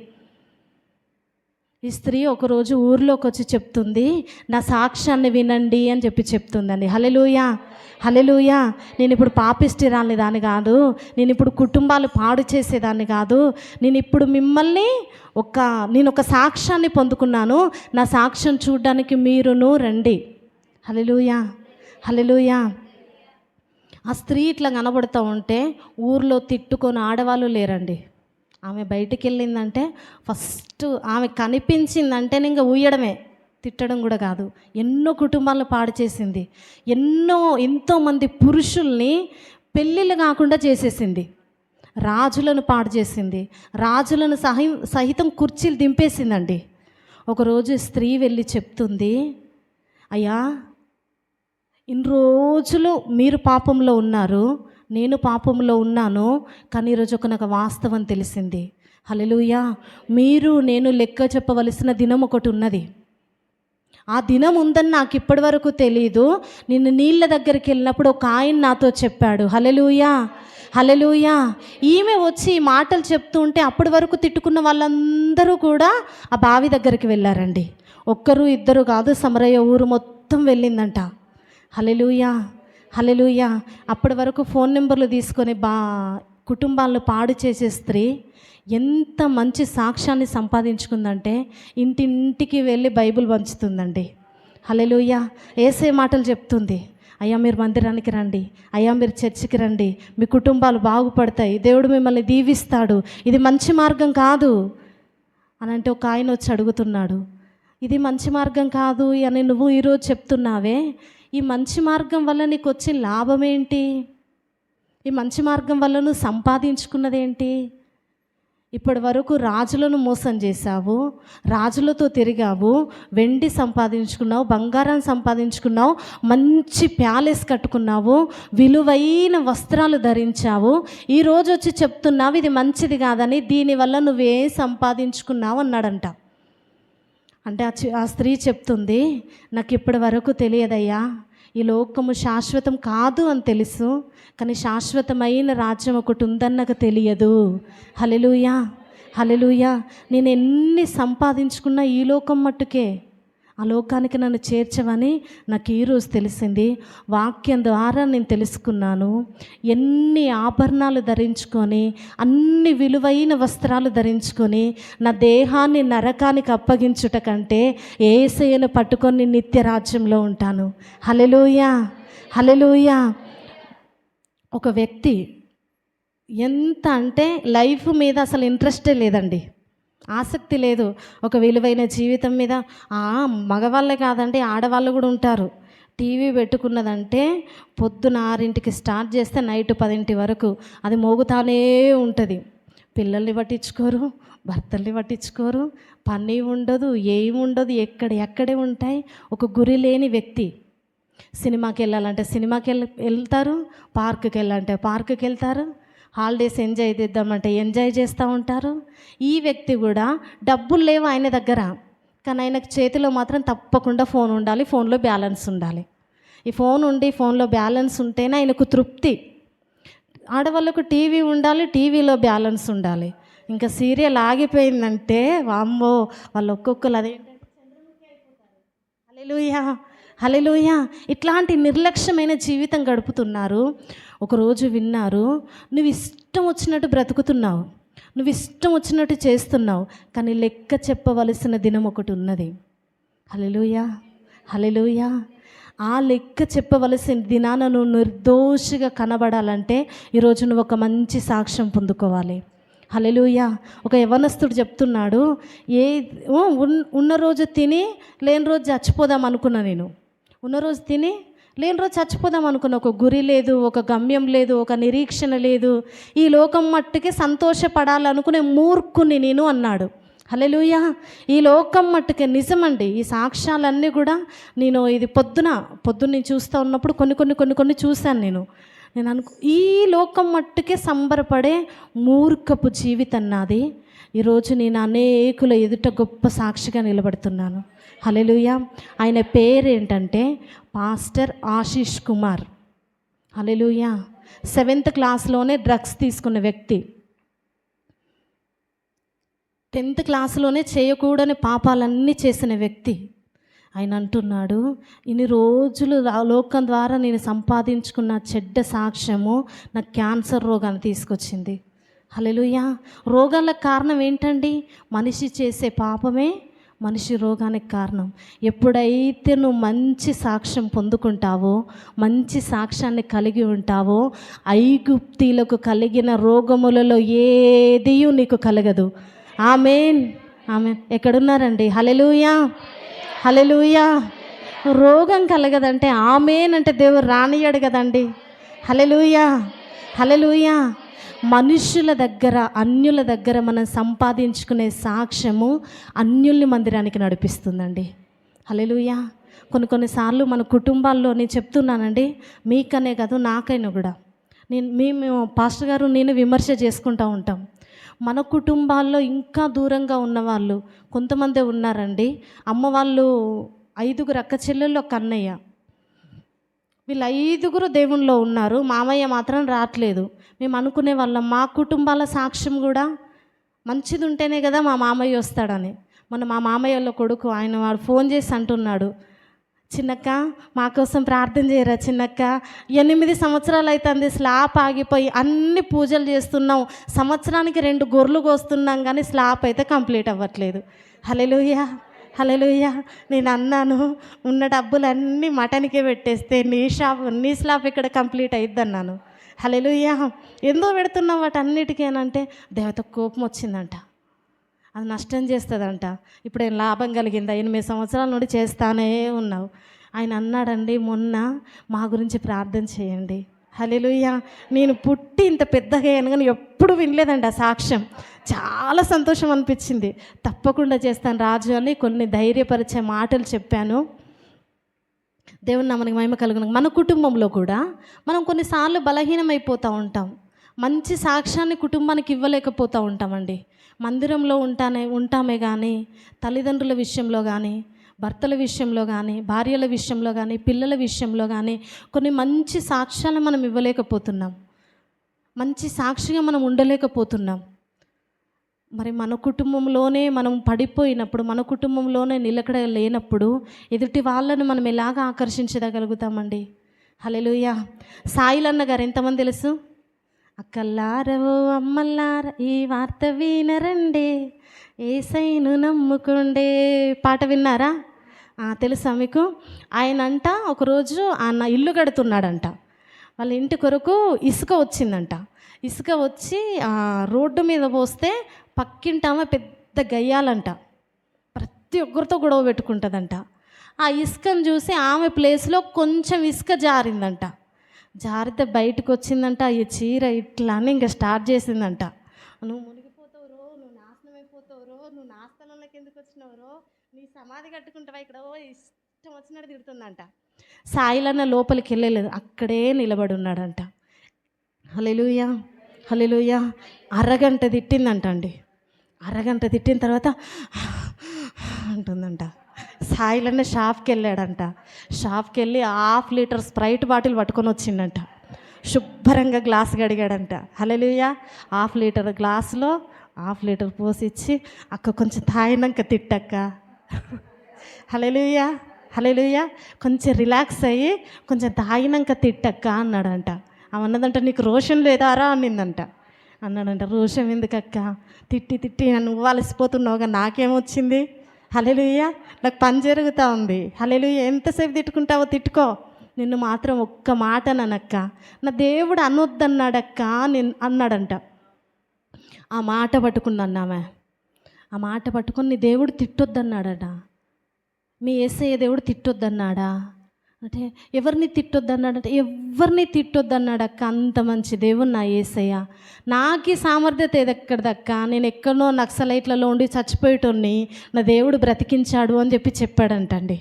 ఈ స్త్రీ ఒకరోజు ఊర్లోకి వచ్చి చెప్తుంది, నా సాక్ష్యాన్ని వినండి అని చెప్తుందండి. హల్లెలూయా, హల్లెలూయా. నేను ఇప్పుడు పాపిష్టిరాని దాన్ని కాదు, నేను ఇప్పుడు కుటుంబాలు పాడు చేసేదాన్ని కాదు, నేను ఇప్పుడు మిమ్మల్ని నేను ఒక సాక్ష్యాన్ని పొందుకున్నాను, నా సాక్ష్యం చూడడానికి మీరును రండి. హల్లెలూయా, హల్లెలూయా. ఆ స్త్రీ ఇట్లా కనబడుతూ ఉంటే ఊర్లో తిట్టుకొని ఆడవాళ్ళు లేరండి. ఆమె బయటికి వెళ్ళిందంటే ఫస్ట్ ఆమె కనిపించిందంటే ఇంకా ఊయడమే, తిట్టడం కూడా కాదు. ఎన్నో కుటుంబాలను పాడు చేసింది. ఎంతోమంది పురుషుల్ని పెళ్ళిళ్ళు కాకుండా చేసేసింది. రాజులను పాడు చేసింది. రాజులను సహితం కుర్చీలు దింపేసిందండి. ఒకరోజు స్త్రీ వెళ్ళి చెప్తుంది, అయ్యా, ఇన్ని రోజులు మీరు పాపంలో ఉన్నారు, నేను పాపంలో ఉన్నాను, కానీ ఈరోజు నాకు వాస్తవం తెలిసింది. హల్లెలూయా. మీరు నేను లెక్క చెప్పవలసిన దినం ఒకటి ఉన్నది. ఆ దినం ఉందని నాకు ఇప్పటి వరకు తెలియదు. నేను నీళ్ళ దగ్గరికి వెళ్ళినప్పుడు ఒక ఆయన నాతో చెప్పాడు. హల్లెలూయా, హల్లెలూయా. ఈమె వచ్చి మాటలు చెప్తూ ఉంటే అప్పటి వరకు తిట్టుకున్న వాళ్ళందరూ కూడా ఆ బావి దగ్గరికి వెళ్ళారండి. ఒక్కరు ఇద్దరు కాదు, సమరయ ఊరు మొత్తం వెళ్ళిందంట. హల్లెలూయా, హల్లెలూయా. అప్పటి వరకు ఫోన్ నెంబర్లు తీసుకొని కుటుంబాలను పాడు చేసే స్త్రీ ఎంత మంచి సాక్ష్యాన్ని సంపాదించుకుందంటే ఇంటింటికి వెళ్ళి బైబిల్ పంచుతుందండి. హల్లెలూయా. యేసే మాటలు చెప్తుంది, అయ్యా మీరు మందిరానికి రండి, అయ్యా మీరు చర్చికి రండి, మీ కుటుంబాలు బాగుపడతాయి, దేవుడు మిమ్మల్ని దీవిస్తాడు, ఇది మంచి మార్గం కాదు అని అంటే ఒక ఆయన వచ్చి అడుగుతున్నాడు, ఇది మంచి మార్గం కాదు అని నువ్వు ఈరోజు చెప్తున్నావే, ఈ మంచి మార్గం వల్ల నీకు వచ్చే లాభం ఏంటి? ఈ మంచి మార్గం వల్ల నువ్వు సంపాదించుకున్నదేంటి? ఇప్పటి వరకు రాజులను మోసం చేశావు, రాజులతో తిరిగావు, వెండి సంపాదించుకున్నావు, బంగారం సంపాదించుకున్నావు, మంచి ప్యాలెస్ కట్టుకున్నావు, విలువైన వస్త్రాలు ధరించావు, ఈరోజు వచ్చి చెప్తున్నావు ఇది మంచిది కాదని, దీనివల్ల నువ్వేం సంపాదించుకున్నావు అన్నాడంట. అంటే ఆ స్త్రీ చెప్తుంది, నాకు ఇప్పటి వరకు తెలియదయ్యా, ఈ లోకము శాశ్వతం కాదు అని తెలుసు, కానీ శాశ్వతమైన రాజ్యం ఒకటి ఉందని నాకు తెలియదు. హల్లెలూయా, హల్లెలూయా. నేను ఎన్ని సంపాదించుకున్నా ఈ లోకం మట్టుకే, ఆ లోకానికి నన్ను చేర్చవని నాకు ఈరోజు తెలిసింది. వాక్యం ద్వారా నేను తెలుసుకున్నాను. ఎన్ని ఆభరణాలు ధరించుకొని, అన్ని విలువైన వస్త్రాలు ధరించుకొని నా దేహాన్ని నరకానికి అప్పగించుట కంటే యేసయ్యను పట్టుకొని నిత్య రాజ్యంలో ఉంటాను. హల్లెలూయా, హల్లెలూయా. ఒక వ్యక్తి ఎంత అంటే లైఫ్ మీద అసలు ఇంట్రెస్టే లేదండి, ఆసక్తి లేదు, ఒక విలువైన జీవితం మీద. మగవాళ్ళే కాదండి, ఆడవాళ్ళు కూడా ఉంటారు. టీవీ పెట్టుకున్నదంటే పొద్దున 6ంటికి స్టార్ట్ చేస్తే నైట్ 10 వరకు అది మోగుతానే ఉంటుంది. పిల్లల్ని పట్టించుకోరు, భర్తల్ని పట్టించుకోరు, పని ఉండదు, ఏమి ఉండదు, ఎక్కడే ఉంటాయి. ఒక గురి లేని వ్యక్తి. సినిమాకి వెళ్ళాలంటే సినిమాకి వెళ్తారు, పార్కుకి వెళ్ళాలంటే పార్కుకి వెళ్తారు, హాలిడేస్ ఎంజాయ్ చేద్దామంటే ఎంజాయ్ చేస్తూ ఉంటారు. ఈ వ్యక్తి కూడా డబ్బులు లేవు ఆయన దగ్గర, కానీ ఆయనకు చేతిలో మాత్రం తప్పకుండా ఫోన్ ఉండాలి, ఫోన్లో బ్యాలెన్స్ ఉండాలి. ఈ ఫోన్ ఉండి ఫోన్లో బ్యాలెన్స్ ఉంటేనే ఆయనకు తృప్తి. ఆడవాళ్ళకు టీవీ ఉండాలి, టీవీలో బ్యాలెన్స్ ఉండాలి. ఇంకా సీరియల్ ఆగిపోయిందంటే వామ్మో, వాళ్ళు ఒక్కొక్కరు అదేంటంటే హల్లెలూయా హల్లెలూయా ఇట్లాంటి నిర్లక్ష్యమైన జీవితం గడుపుతున్నారు. ఒకరోజు విన్నారు, నువ్వు ఇష్టం వచ్చినట్టు బ్రతుకుతున్నావు, నువ్వు ఇష్టం వచ్చినట్టు చేస్తున్నావు, కానీ లెక్క చెప్పవలసిన దినం ఒకటి ఉన్నది. హల్లెలూయా హల్లెలూయా. ఆ లెక్క చెప్పవలసిన దినాన నువ్వు నిర్దోషిగా కనబడాలంటే ఈరోజు నువ్వు ఒక మంచి సాక్ష్యం పొందుకోవాలి. హల్లెలూయా. ఒక యవనస్తుడు చెప్తున్నాడు, ఉన్న రోజు తిని లేని రోజు చచ్చిపోదాం అనుకున్నా. నేను ఉన్న రోజు తిని లేని రోజు చచ్చిపోదాం అనుకున్నా. ఒక గురి లేదు, ఒక గమ్యం లేదు, ఒక నిరీక్షణ లేదు, ఈ లోకం మట్టుకే సంతోషపడాలనుకునే మూర్ఖుని నేను అన్నాడు. హల్లెలూయా. ఈ లోకం మట్టుకే నిజమండి. ఈ సాక్ష్యాలన్నీ కూడా నేను ఇది పొద్దున్న చూస్తూ ఉన్నప్పుడు కొన్ని చూశాను. నేను ఈ లోకం మట్టుకే సంబరపడే మూర్ఖపు జీవితం నాది. ఈరోజు నేను అనేకుల ఎదుట గొప్ప సాక్షిగా నిలబడుతున్నాను. హల్లెలూయా. ఆయన పేరేంటంటే పాస్టర్ ఆశీష్ కుమార్. హల్లెలూయా. 7th క్లాస్లోనే డ్రగ్స్ తీసుకున్న వ్యక్తి, 10th క్లాస్లోనే చేయకూడని పాపాలన్నీ చేసిన వ్యక్తి. ఆయన అంటున్నాడు, ఇన్ని రోజులు లోకం ద్వారా నేను సంపాదించుకున్న చెడ్డ సాక్ష్యము నాకు క్యాన్సర్ రోగాన్ని తీసుకొచ్చింది. హల్లెలూయా. రోగాలకు కారణం ఏంటండి? మనిషి చేసే పాపమే మనిషి రోగానికి కారణం. ఎప్పుడైతే నువ్వు మంచి సాక్ష్యం పొందుకుంటావో, మంచి సాక్ష్యాన్ని కలిగి ఉంటావో, ఐగుప్తీలకు కలిగిన రోగములలో ఏదియూ నీకు కలగదు. ఆమేన్ ఆమేన్. ఎక్కడున్నారండి? హల్లెలూయా హల్లెలూయా. రోగం కలగదంటే ఆమేన్ అంటే దేవుడు రానియ్యాడు కదండి. హల్లెలూయా హల్లెలూయా. మనుషుల దగ్గర, అన్యుల దగ్గర మనం సంపాదించుకునే సాక్ష్యము అన్యుల్ని మందిరానికి నడిపిస్తుందండి. హల్లెలూయా. కొన్నిసార్లు మన కుటుంబాల్లో నేను చెప్తున్నానండి, మీకనే కాదు నాకైనా కూడా, మేము పాస్టర్ గారు నేను విమర్శ చేసుకుంటూ ఉంటాం. మన కుటుంబాల్లో ఇంకా దూరంగా ఉన్నవాళ్ళు కొంతమంది ఉన్నారండి. అమ్మ వాళ్ళు 5 అక్క చెల్లెళ్ళు, ఒక అన్నయ్య, వీళ్ళు 5 దేవునిలో ఉన్నారు, మామయ్య మాత్రం రావట్లేదు. మేము అనుకునే వాళ్ళం మా కుటుంబాల సాక్ష్యం కూడా మంచిది ఉంటేనే కదా మా మామయ్య వస్తాడని. మా మామయ్య వాళ్ళ కొడుకు వాడు ఫోన్ చేసి అంటున్నాడు, చిన్నక్క మా కోసం ప్రార్థన చేయరా చిన్నక్క, 8 సంవత్సరాలు అవుతుంది స్లాప్ ఆగిపోయి, అన్ని పూజలు చేస్తున్నాం, సంవత్సరానికి 2 గొర్రెలు కోస్తున్నాం, కానీ స్లాప్ అయితే కంప్లీట్ అవ్వట్లేదు. హల్లెలూయా హల్లెలూయా. నేను అన్నాను, ఉన్న డబ్బులన్నీ మటన్కే పెట్టేస్తే నీ స్లాప్ ఇక్కడ కంప్లీట్ అయిద్ది అన్నాను. హల్లెలూయా. ఎందుకు పెడుతున్నాం వాటన్నిటికీ అని అంటే, దేవత కోపం వచ్చిందంట, అది నష్టం చేస్తుందంట. ఇప్పుడేం లాభం కలిగిందా? 8 సంవత్సరాల నుండి చేస్తానే ఉన్నావు. ఆయన అన్నాడండి, మొన్న మా గురించి ప్రార్థన చేయండి. హల్లెలూయా. నేను పుట్టి ఇంత పెద్దగా అయ్యాను కానీ ఎప్పుడు వినలేదండి ఆ సాక్ష్యం. చాలా సంతోషం అనిపించింది. తప్పకుండా చేస్తాను రాజు అని కొన్ని ధైర్యపరిచే మాటలు చెప్పాను. దేవుని నామానికి మహిమ కలుగును. మన కుటుంబంలో కూడా మనం కొన్నిసార్లు బలహీనమైపోతూ ఉంటాం. మంచి సాక్ష్యాన్ని కుటుంబానికి ఇవ్వలేకపోతూ ఉంటామండి. మందిరంలో ఉంటామే కానీ తల్లిదండ్రుల విషయంలో కానీ, భర్తల విషయంలో కానీ, భార్యల విషయంలో కానీ, పిల్లల విషయంలో కానీ కొన్ని మంచి సాక్ష్యాలు మనం ఇవ్వలేకపోతున్నాం, మంచి సాక్షిగా మనం ఉండలేకపోతున్నాం. మరి మన కుటుంబంలోనే మనం పడిపోయినప్పుడు, మన కుటుంబంలోనే నిలకడ లేనప్పుడు ఎదుటి వాళ్ళను మనం ఎలాగ ఆకర్షించగలుగుతామండి? హల్లెలూయా. సాయిలన్న గారు ఎంతమంది తెలుసు? అక్కల్లారవో అమ్మల్లార ఈ వార్త వినరండే, ఏసైను నమ్ముకుండే పాట విన్నారా? తెలుసా మీకు? ఆయన అంట ఒకరోజు ఆయన ఇల్లు కడుతున్నాడంట. వాళ్ళ ఇంటి కొరకు ఇసుక వచ్చిందంట. ఇసుక వచ్చి రోడ్డు మీద పోస్తే పక్కింటామా పెద్ద గయ్యాలంట, ప్రతి ఒక్కరితో గొడవ పెట్టుకుంటుందంట. ఆ ఇసుకను చూసి ఆమె ప్లేస్లో కొంచెం ఇసుక జారిందంట. జారితే బయటకు వచ్చిందంట. ఈ చీర ఇట్లా అని ఇంకా స్టార్ట్ చేసిందంట, నువ్వు మునిగిపోతావు రో, నువ్వు నాశనం అయిపోతావు నువ్వు నా స్థలంలోకి ఎందుకు వచ్చినావురో, నీ సమాధి కట్టుకుంటావా ఇక్కడ, ఓ ఇష్టం వచ్చినట్టు తిడుతుందంట. సాయిలన్న లోపలికి వెళ్ళలేదు, అక్కడే నిలబడి ఉన్నాడంట. హల్లెలూయా, హల్లెలూయా. అరగంట తిట్టిందంట అండి. అరగంట తిట్టిన తర్వాత అంటుందంట. సాయిలన్న షాప్కి వెళ్ళాడంట. షాప్కి వెళ్ళి 1/2 లీటర్ స్ప్రైట్ బాటిల్ పట్టుకొని వచ్చిండంట. శుభ్రంగా గ్లాస్ కడిగాడంట. హల్లెలూయా. 1/2 లీటర్ గ్లాసులో 1/2 లీటర్ పోసిచ్చి, అక్క కొంచెం తాగినాక తిట్టక్క, హల్లెలూయా, హల్లెలూయా, కొంచెం రిలాక్స్ అయ్యి కొంచెం తాగినాక తిట్టక్క అన్నాడంట. అన్నదంట, నీకు రోషం లేదారా అనిందంట. అన్నాడంట, రోషం ఎందుకక్క, తిట్టి తిట్టి నువ్వు అలసిపోతున్నావుగా, నాకేమొచ్చింది, హల్లెలూయా, నాకు పని జరుగుతూ ఉంది, హల్లెలూయా, ఎంతసేపు తిట్టుకుంటావో తిట్టుకో, నిన్ను మాత్రం ఒక్క మాట అనక్క, నా దేవుడు అనొద్దన్నాడక్క అన్నాడంట. ఆ మాట పట్టుకున్నామే, ఆ మాట పట్టుకొని నీ దేవుడు తిట్టొద్దన్నాడట, మీ యేసయ్య దేవుడు తిట్టొద్దన్నాడా అంటే, ఎవరిని తిట్టొద్దన్నాడంటే, ఎవరిని తిట్టొద్దన్నాడక్క, అంత మంచి దేవుడు నా యేసయ్య. నాకు ఈ సామర్థ్యత ఏదెక్కడదక్క, నేను ఎక్కడో నక్సలైట్లలో ఉండి చచ్చిపోయేటోన్ని నా దేవుడు బ్రతికించాడు అని చెప్పాడంటండి.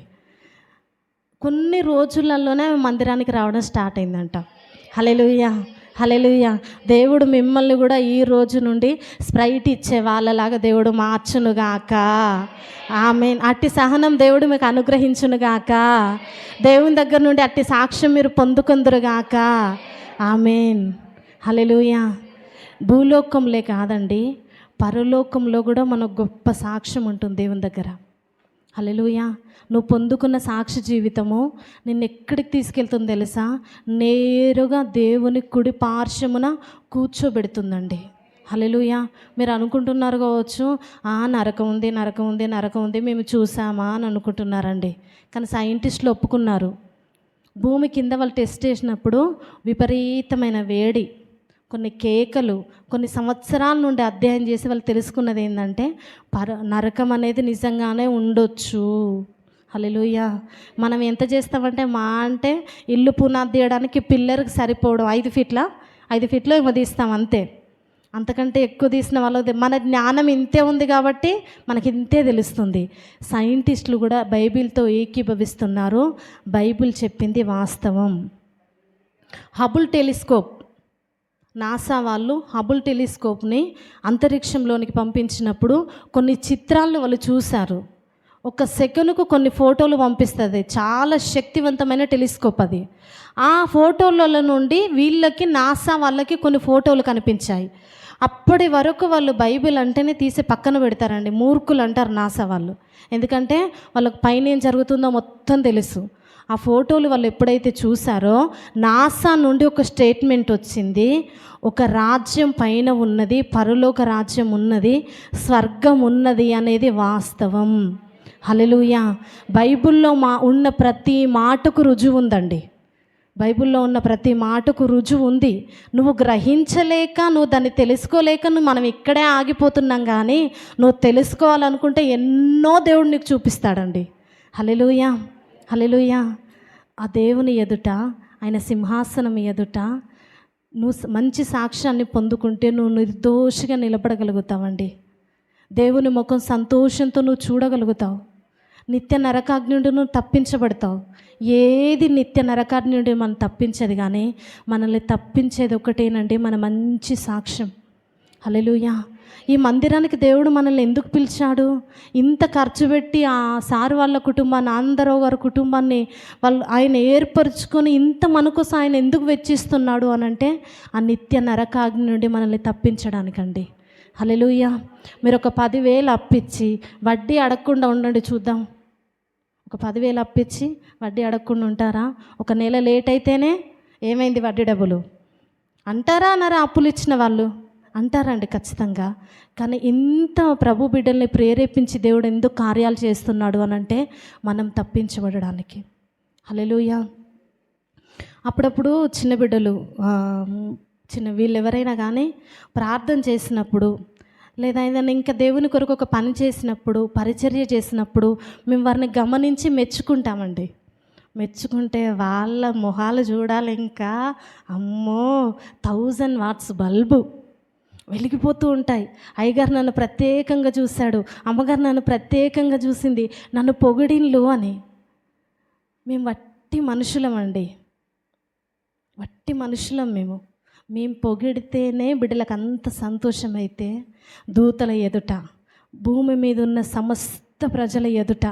కొన్ని రోజులలోనే మందిరానికి రావడం స్టార్ట్ అయిందంట. హల్లెలూయా, హల్లెలూయా. దేవుడు మిమ్మల్ని కూడా ఈ రోజు నుండి స్ప్రైట్ ఇచ్చే వాళ్ళలాగా దేవుడు మార్చునుగాక. ఆమేన్. అట్టి సహనం దేవుడు మీకు అనుగ్రహించునుగాక. దేవుని దగ్గర నుండి అట్టి సాక్ష్యం మీరు పొందుకొందురుగాక. ఆమేన్, హల్లెలూయా. భూలోకంలో కాదండి, పరలోకంలో కూడా మనకు గొప్ప సాక్ష్యం ఉంటుంది దేవుని దగ్గర. హల్లెలూయా. నువ్వు పొందుకున్న సాక్షి జీవితము నిన్ను ఎక్కడికి తీసుకెళ్తుందో తెలుసా? నేరుగా దేవుని కుడి పార్శ్వమున కూర్చోబెడుతుందండి. హల్లెలూయా. మీరు అనుకుంటున్నారు కావచ్చు, నరకం ఉంది, నరకం ఉంది, నరకం ఉంది, మేము చూసామా అని అనుకుంటున్నారండి. కానీ సైంటిస్టులు ఒప్పుకున్నారు, భూమి కింద వాళ్ళు టెస్ట్ చేసినప్పుడు విపరీతమైన వేడి, కొన్ని కేకలు, కొన్ని సంవత్సరాల నుండి అధ్యయనం చేసి వాళ్ళు తెలుసుకున్నది ఏంటంటే, నరకం అనేది నిజంగానే ఉండొచ్చు. హల్లెలూయా. మనం ఎంత చేస్తామంటే, అంటే ఇల్లు పునాది తీయడానికి పిల్లర్కి సరిపోవడం 5 ఫీట్లో ఏమో తీస్తాం అంతే. అంతకంటే ఎక్కువ తీసిన వాళ్ళకి మన జ్ఞానం ఇంతే ఉంది కాబట్టి మనకి ఇంతే తెలుస్తుంది. సైంటిస్టులు కూడా బైబిల్తో ఏకీభవిస్తున్నారు. బైబిల్ చెప్పింది వాస్తవం. హబుల్ టెలిస్కోప్, నాసా వాళ్ళు హబుల్ టెలిస్కోప్ని అంతరిక్షంలోనికి పంపించినప్పుడు కొన్ని చిత్రాలను వాళ్ళు చూశారు. ఒక సెకనుకు కొన్ని ఫోటోలు పంపిస్తుంది. చాలా శక్తివంతమైన టెలిస్కోప్ అది. ఆ ఫోటోల నుండి వీళ్ళకి, నాసా వాళ్ళకి కొన్ని ఫోటోలు కనిపించాయి. అప్పటి వరకు వాళ్ళు బైబిల్ అంటేనే తీసి పక్కన పెడతారండి. మూర్ఖులు అంటారు నాసా వాళ్ళు. ఎందుకంటే వాళ్ళకి పైన ఏం జరుగుతుందో మొత్తం తెలుసు. ఆ ఫోటోలు వాళ్ళు ఎప్పుడైతే చూసారో, నాసా నుండి ఒక స్టేట్మెంట్ వచ్చింది, ఒక రాజ్యం పైన ఉన్నది, పరలోక రాజ్యం ఉన్నది, స్వర్గం ఉన్నది అనేది వాస్తవం. హల్లెలూయా. బైబిల్లో ఉన్న ప్రతి మాటకు రుజువు ఉందండి. బైబిల్లో ఉన్న ప్రతి మాటకు రుజువు ఉంది. నువ్వు గ్రహించలేక, నువ్వు దాన్ని తెలుసుకోలేక మనం ఇక్కడే ఆగిపోతున్నాం. కానీ నువ్వు తెలుసుకోవాలనుకుంటే ఎన్నో దేవుడు నీకు చూపిస్తాడండి. హల్లెలూయా, హల్లెలూయా. ఆ దేవుని ఎదుట, ఆయన సింహాసనం ఎదుట నువ్వు మంచి సాక్ష్యాన్ని పొందుకుంటే నువ్వు నిర్దోషిగా నిలబడగలుగుతావండి. దేవుని ముఖం సంతోషంతో నువ్వు చూడగలుగుతావు. నిత్య నరకాగ్ని నుండి నువ్వు తప్పించబడతావు. ఏది నిత్య నరకాగ్ని నుండి మనం తప్పించేది, కానీ మనల్ని తప్పించేది ఒకటేనండి, మన మంచి సాక్ష్యం. హల్లెలూయా. ఈ మందిరానికి దేవుడు మనల్ని ఎందుకు పిలిచాడు? ఇంత ఖర్చు పెట్టి ఆ సార్ వాళ్ళ కుటుంబాన్ని, ఆనందరావు గారి కుటుంబాన్ని ఆయన ఏర్పరచుకొని ఇంత మన కోసం ఆయన ఎందుకు వెచ్చిస్తున్నాడు అని అంటే, ఆ నిత్య నరకాగ్ని నుండి మనల్ని తప్పించడానికండి. హల్లెలూయా. మీరు ఒక 10,000 అప్పిచ్చి వడ్డీ అడగకుండా ఉండండి చూద్దాం. ఒక 10,000 అప్పిచ్చి వడ్డీ అడగకుండా ఉంటారా? ఒక నెల లేట్ అయితేనే ఏమైంది వడ్డీ డబ్బులు అంటారా అన్నారా? అప్పులు ఇచ్చిన వాళ్ళు అంటారండి ఖచ్చితంగా. కానీ ఇంత ప్రభు బిడ్డల్ని ప్రేరేపించి దేవుడు ఎందుకు కార్యాలు చేస్తున్నాడు అని అంటే, మనం తప్పించబడడానికి. హల్లెలూయా. అప్పుడప్పుడు చిన్న బిడ్డలు, వీళ్ళు ఎవరైనా కానీ ప్రార్థన చేసినప్పుడు, లేదా ఏదైనా ఇంకా దేవుని కొరకు ఒక పని చేసినప్పుడు, పరిచర్య చేసినప్పుడు మేము వారిని గమనించి మెచ్చుకుంటామండి. మెచ్చుకుంటే వాళ్ళ మొహాలు చూడాలి, ఇంకా అమ్మో 1000 వాట్స్ బల్బు, వెలిగిపోతూ ఉంటాయి. అయ్యగారు నన్ను ప్రత్యేకంగా చూశాడు, అమ్మగారు నన్ను ప్రత్యేకంగా చూసింది, నన్ను పొగిడిన్లు అని. మేము వట్టి మనుషులమండి, వట్టి మనుషులం మేము పొగిడితేనే బిడ్డలకు అంత సంతోషమైతే దూతల ఎదుట, భూమి మీద ఉన్న సమస్త ప్రజల ఎదుట,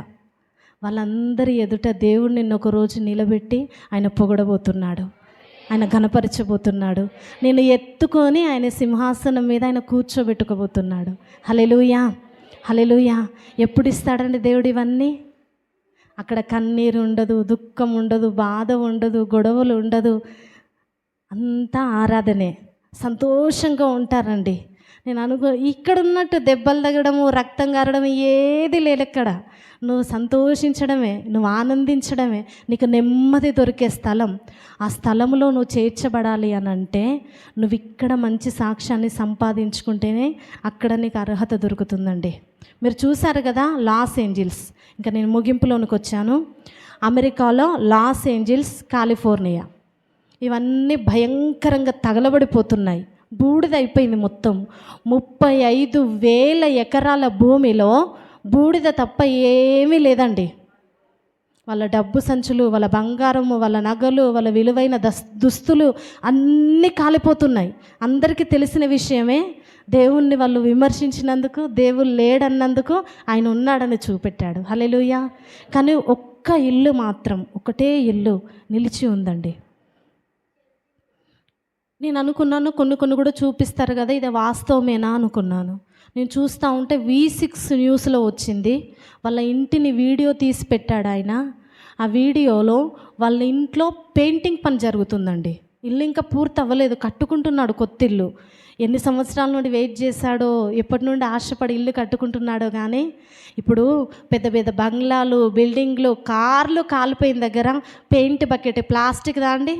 వాళ్ళందరి ఎదుట దేవుడు నిన్ను ఒకరోజు నిలబెట్టి ఆయన పొగడబోతున్నాడు, ఆయన ఘనపరచబోతున్నాడు. నేను ఎత్తుకొని ఆయన సింహాసనం మీద ఆయన కూర్చోబెట్టుకోబోతున్నాడు. హల్లెలూయా, హల్లెలూయా. ఎప్పుడు ఇస్తాడండి దేవుడు ఇవన్నీ? అక్కడ కన్నీరు ఉండదు, దుఃఖం ఉండదు, బాధ ఉండదు, గొడవలు ఉండదు, అంతా ఆరాధనే, సంతోషంగా ఉంటారండి. నేను ఇక్కడ ఉన్నట్టు దెబ్బలు తగ్గడము, రక్తం గారడం ఏది లేదు. ఇక్కడ నువ్వు సంతోషించడమే, నువ్వు ఆనందించడమే, నీకు నెమ్మది దొరికే స్థలం. ఆ స్థలంలో నువ్వు చేర్చబడాలి అని అంటే నువ్వు ఇక్కడ మంచి సాక్ష్యాన్ని సంపాదించుకుంటేనే అక్కడ నీకు అర్హత దొరుకుతుందండి. మీరు చూశారు కదా లాస్ ఏంజిల్స్. ఇంకా నేను ముగింపులోనికి వచ్చాను. అమెరికాలో లాస్ ఏంజిల్స్, కాలిఫోర్నియా, ఇవన్నీ భయంకరంగా తగలబడిపోతున్నాయి. బూడిదైపోయింది మొత్తం. 35,000 ఎకరాల భూమిలో బూడిద తప్ప ఏమీ లేదండి. వాళ్ళ డబ్బు సంచులు, వాళ్ళ బంగారము, వాళ్ళ నగలు, వాళ్ళ విలువైన దుస్తులు అన్నీ కాలిపోతున్నాయి. అందరికీ తెలిసిన విషయమే. దేవుణ్ణి వాళ్ళు విమర్శించినందుకు, దేవుడు లేడన్నందుకు ఆయన ఉన్నాడని చూపెట్టాడు. హల్లెలూయా. కానీ ఒక్క ఇల్లు మాత్రం, ఒకటే ఇల్లు నిలిచి ఉందండి. నేను అనుకున్నాను కొన్ని కూడా చూపిస్తారు కదా, ఇది వాస్తవమేనా అనుకున్నాను. నేను చూస్తూ ఉంటే V6 న్యూస్లో వచ్చింది. వాళ్ళ ఇంటిని వీడియో తీసి పెట్టాడు ఆయన. ఆ వీడియోలో వాళ్ళ ఇంట్లో పెయింటింగ్ పని జరుగుతుందండి. ఇల్లు ఇంకా పూర్తి అవ్వలేదు, కట్టుకుంటున్నాడు కొత్త ఇల్లు. ఎన్ని సంవత్సరాల నుండి వెయిట్ చేశాడో, ఎప్పటి నుండి ఆశపడి ఇల్లు కట్టుకుంటున్నాడో. కానీ ఇప్పుడు పెద్ద పెద్ద బంగ్లాలు, బిల్డింగ్లు, కార్లు కాలిపోయిన దగ్గర పెయింట్ బకెట్, ప్లాస్టిక్ దాండి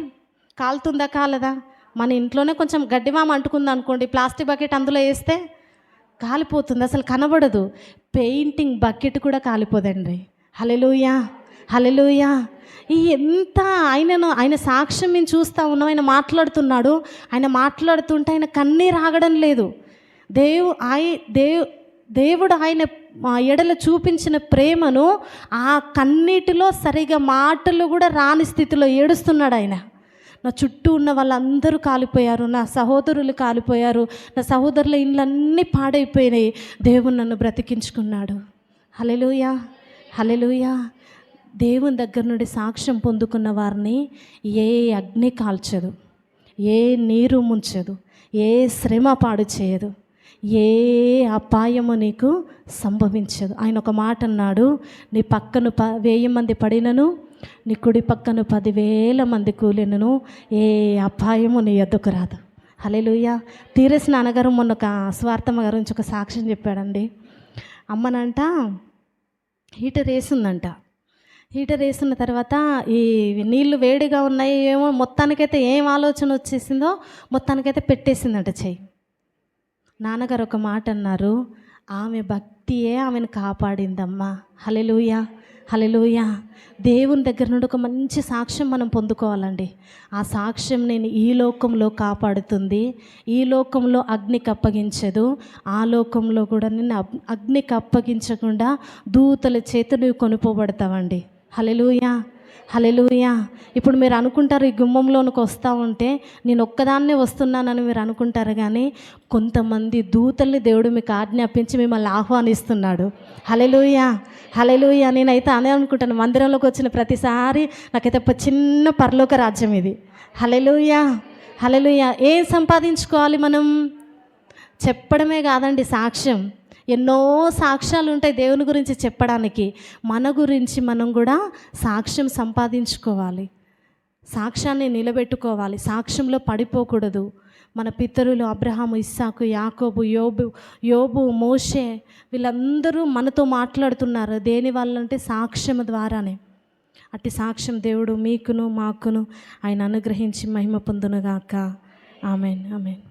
కాలుతుందా కాలదా? మన ఇంట్లోనే కొంచెం గడ్డివామ అంటుకుంది అనుకోండి, ప్లాస్టిక్ బకెట్ అందులో వేస్తే కాలిపోతుంది, అసలు కనబడదు. పెయింటింగ్ బకెట్ కూడా కాలిపోదండి. హల్లెలూయా, హల్లెలూయా. ఈ ఎంత ఆయన సాక్ష్యం మేము చూస్తూ ఉన్నాం. ఆయన మాట్లాడుతున్నాడు. ఆయన మాట్లాడుతుంటే ఆయన కన్నీరు ఆగడం లేదు. దేవుడు ఆయన ఎడల చూపించిన ప్రేమను ఆ కన్నీటిలో సరిగా మాటలు కూడా రాని స్థితిలో ఏడుస్తున్నాడు ఆయన. నా చుట్టూ ఉన్న వాళ్ళందరూ కాలిపోయారు, నా సహోదరులు కాలిపోయారు, నా సహోదరుల ఇండ్లన్నీ పాడైపోయినాయి. దేవుడు నన్ను బ్రతికించుకున్నాడు. హల్లెలూయా, హల్లెలూయా. దేవుని దగ్గర నుండి సాక్ష్యం పొందుకున్న వారిని ఏ అగ్ని కాల్చదు, ఏ నీరు ముంచదు, ఏ శ్రమ పాడు చేయదు, ఏ అపాయము నీకు సంభవించదు. ఆయన ఒక మాట అన్నాడు, నీ పక్కన 1000 మంది పడినను, నీ కుడి పక్కన 10,000 మంది కూలినను, ఏ అపాయము నీ ఎద్దుకు రాదు. హల్లెలూయా. తీరేసి నాన్నగారు మొన్న ఒక స్వార్థమ్మ గారి నుంచి ఒక సాక్ష్యం చెప్పాడండి. అమ్మనంట హీటర్ వేసిందంట. హీటర్ వేసిన తర్వాత ఈ నీళ్ళు వేడిగా ఉన్నాయి ఏమో, మొత్తానికైతే ఏం ఆలోచన వచ్చేసిందో మొత్తానికైతే పెట్టేసిందంట చెయ్యి. నాన్నగారు ఒక మాట అన్నారు, ఆమె భక్తియే ఆమెను కాపాడిందమ్మా. హల్లెలూయా, హల్లెలూయా. దేవుని దగ్గర నుండి ఒక మంచి సాక్ష్యం మనం పొందుకోవాలండి. ఆ సాక్ష్యం నేను ఈ లోకంలో కాపాడుతుంది, ఈ లోకంలో అగ్నికి అప్పగించదు, ఆ లోకంలో కూడా నిన్ను అగ్నికి అప్పగించకుండా దూతల చేత నువ్వు కొనుక్కోబడతావండి. హల్లెలూయా, హల్లెలూయా. ఇప్పుడు మీరు అనుకుంటారు, ఈ గుమ్మంలోనికి వస్తూ ఉంటే నేను ఒక్కదాన్నే వస్తున్నానని మీరు అనుకుంటారు. కానీ కొంతమంది దూతల్ని దేవుడు మీకు ఆజ్ఞాపించి మిమ్మల్ని ఆహ్వానిస్తున్నాడు. హల్లెలూయా, హల్లెలూయా. నేనైతే అనే అనుకుంటాను, మందిరంలోకి వచ్చిన ప్రతిసారి నాకైతే ఒక చిన్న పరలోక రాజ్యం ఇది. హల్లెలూయా, హల్లెలూయా. ఏం సంపాదించుకోవాలి మనం? చెప్పడమే కాదండి సాక్ష్యం. ఎన్నో సాక్ష్యాలు ఉంటాయి దేవుని గురించి చెప్పడానికి. మన గురించి మనం కూడా సాక్ష్యం సంపాదించుకోవాలి, సాక్ష్యాన్ని నిలబెట్టుకోవాలి, సాక్ష్యంలో పడిపోకూడదు. మన పితరులు అబ్రహాము, ఇస్సాకు, యాకోబు, యోబు, మోషే వీళ్ళందరూ మనతో మాట్లాడుతున్నారు. దేని వల్లంటే సాక్ష్యం ద్వారానే. అట్టి సాక్ష్యం దేవుడు మీకును మాకును ఆయన అనుగ్రహించి మహిమ పొందునుగాక. Amen, amen.